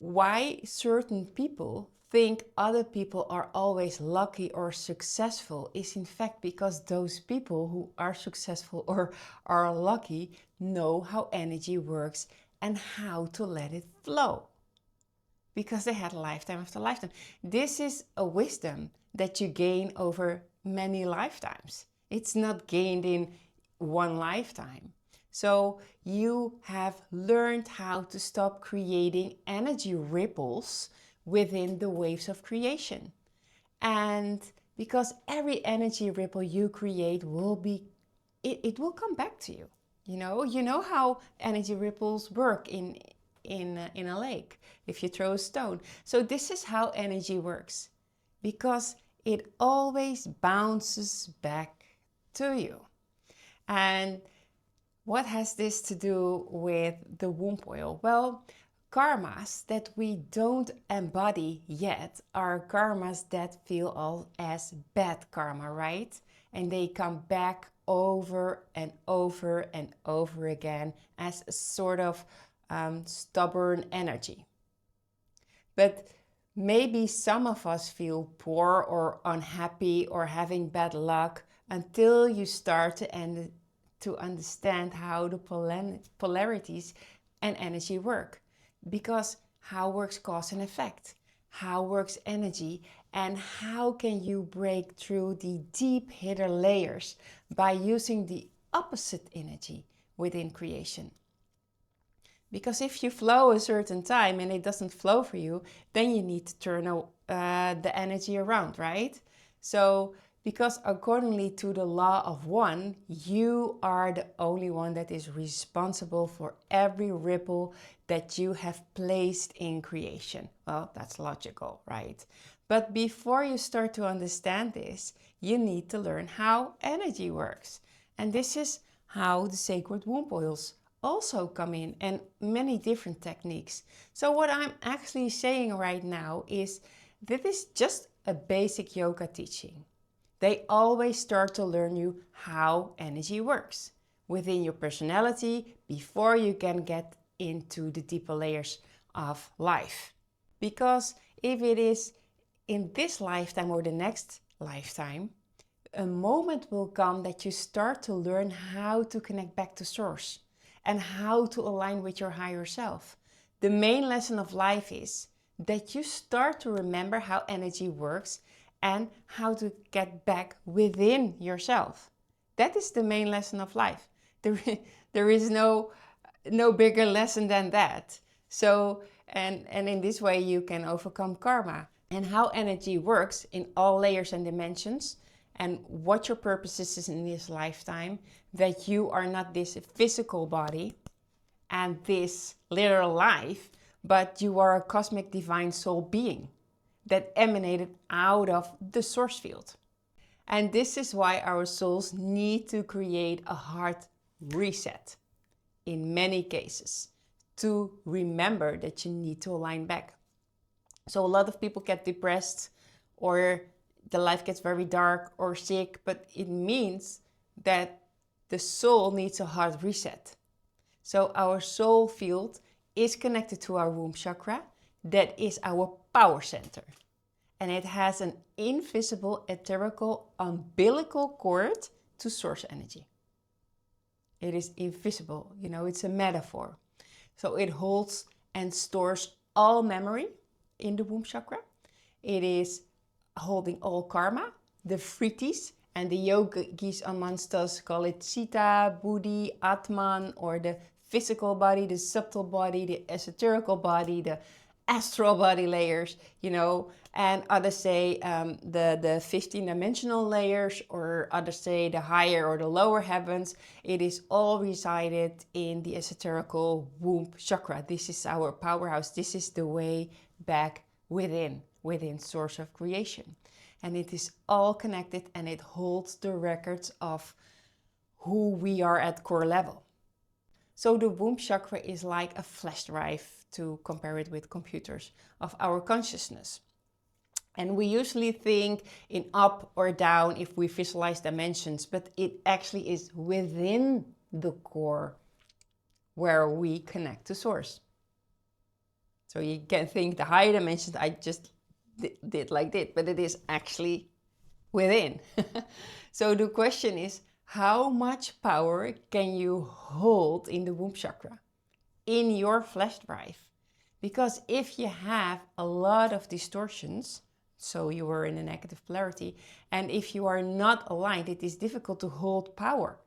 why certain people think other people are always lucky or successful is in fact because those people who are successful or are lucky know how energy works and how to let it flow. Because they had lifetime after lifetime. This is a wisdom that you gain over many lifetimes. It's not gained in one lifetime. So you have learned how to stop creating energy ripples within the waves of creation. And because every energy ripple you create will be, it will come back to you. You know how energy ripples work in a lake if you throw a stone. So this is how energy works, because it always bounces back to you. And what has this to do with the womb oil? Well, karmas that we don't embody yet are karmas that feel all as bad karma, right? And they come back over and over and over again as a sort of stubborn energy. But maybe some of us feel poor or unhappy or having bad luck until you start to understand how the polarities and energy work. Because how works cause and effect? How works energy? And how can you break through the deep hidden layers by using the opposite energy within creation? Because if you flow a certain time and it doesn't flow for you, then you need to turn the energy around, right? So, because accordingly to the law of one, you are the only one that is responsible for every ripple that you have placed in creation. Well, that's logical, right? But before you start to understand this, you need to learn how energy works. And this is how the sacred womb oils also come in, and many different techniques. So what I'm actually saying right now is this is just a basic yoga teaching. They always start to learn you how energy works within your personality before you can get into the deeper layers of life. Because if it is in this lifetime or the next lifetime, a moment will come that you start to learn how to connect back to source and how to align with your higher self. The main lesson of life is that you start to remember how energy works and how to get back within yourself. That is the main lesson of life. There is no bigger lesson than that. So, and in this way you can overcome karma. And how energy works in all layers and dimensions, and what your purpose is in this lifetime, that you are not this physical body and this literal life, but you are a cosmic divine soul being that emanated out of the source field. And this is why our souls need to create a hard reset in many cases to remember that you need to align back. So a lot of people get depressed, or the life gets very dark or sick, but it means that the soul needs a hard reset. So our soul field is connected to our womb chakra. That is our power center. And it has an invisible, etherical, umbilical cord to source energy. It is invisible, it's a metaphor. So it holds and stores all memory in the womb chakra. It is holding all karma, the frittis, and the yogis amongst us call it Sita, Buddhi, Atman, or the physical body, the subtle body, the esoterical body, the astral body layers, and others say the 15-dimensional layers, or others say the higher or the lower heavens. It is all resided in the esoterical womb chakra. This is our powerhouse. This is the way back within source of creation. And it is all connected, and it holds the records of who we are at core level. So the womb chakra is like a flash drive, to compare it with computers, of our consciousness. And we usually think in up or down if we visualize dimensions, but it actually is within the core where we connect to source. So you can think the higher dimensions, I just did like this, but it is actually within. So the question is, how much power can you hold in the womb chakra, in your flesh drive? Because if you have a lot of distortions, so you are in a negative polarity, and if you are not aligned, it is difficult to hold power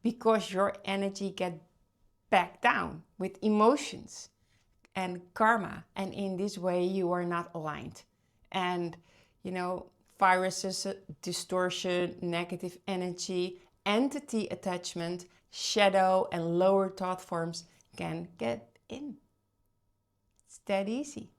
because your energy gets back down with emotions and karma, and in this way you are not aligned. And you know, viruses, distortion, negative energy, entity attachment, shadow, and lower thought forms can get in. It's that easy.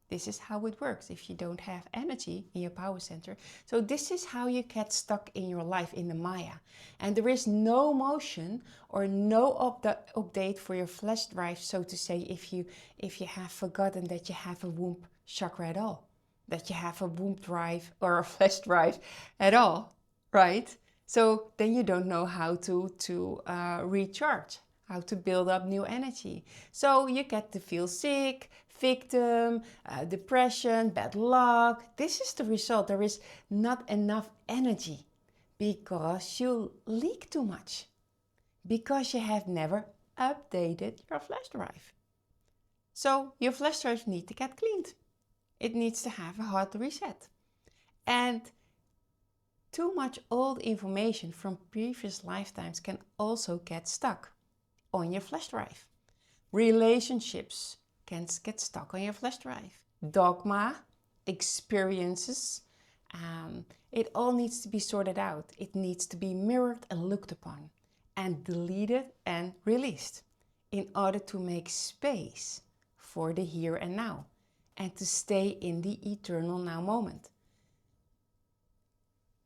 This is how it works if you don't have energy in your power center. So this is how you get stuck in your life in the Maya. And there is no motion or no update for your flesh drive, so to say, if you have forgotten that you have a womb chakra at all, that you have a womb drive or a flesh drive at all, right? So then you don't know how to recharge, how to build up new energy. So you get to feel sick, victim, depression, bad luck. This is the result. There is not enough energy because you leak too much, because you have never updated your flash drive. So your flash drive needs to get cleaned. It needs to have a hard reset. And too much old information from previous lifetimes can also get stuck on your flash drive. Relationships can get stuck on your flash drive. Dogma, experiences, it all needs to be sorted out. It needs to be mirrored and looked upon and deleted and released in order to make space for the here and now and to stay in the eternal now moment.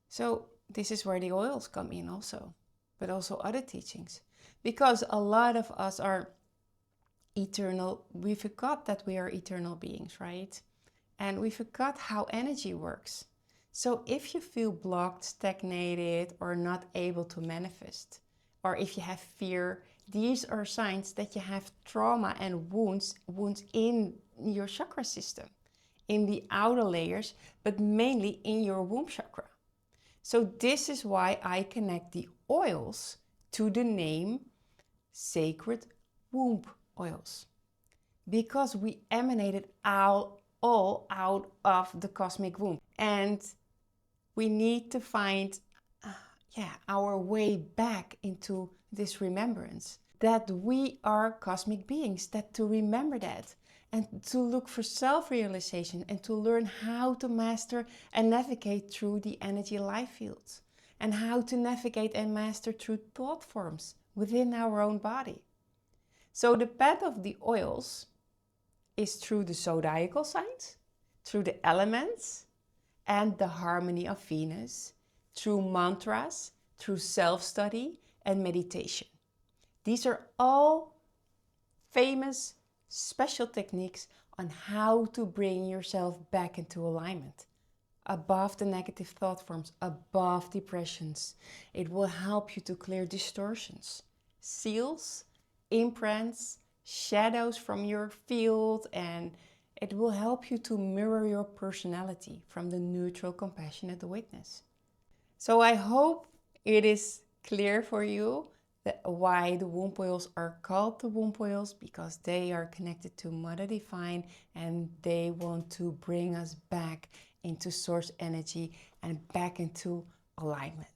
So this is where the oils come in also, but also other teachings. Because a lot of us are eternal, we forgot that we are eternal beings, right? And we forgot how energy works. So if you feel blocked, stagnated, or not able to manifest, or if you have fear, these are signs that you have trauma and wounds in your chakra system, in the outer layers, but mainly in your womb chakra. So this is why I connect the oils to the name Sacred Womb Oils. Because we emanated all out of the cosmic womb. And we need to find our way back into this remembrance. That we are cosmic beings, that to remember that. And to look for self-realization and to learn how to master and navigate through the energy life fields. And how to navigate and master through thought forms within our own body. So the path of the oils is through the zodiacal signs, through the elements and the harmony of Venus, through mantras, through self-study and meditation. These are all famous special techniques on how to bring yourself back into alignment, above the negative thought forms, above depressions. It will help you to clear distortions, seals, imprints, shadows from your field, and it will help you to mirror your personality from the neutral, compassionate witness. So I hope it is clear for you that why the womb oils are called the womb oils, because they are connected to Mother Divine and they want to bring us back into source energy and back into alignment.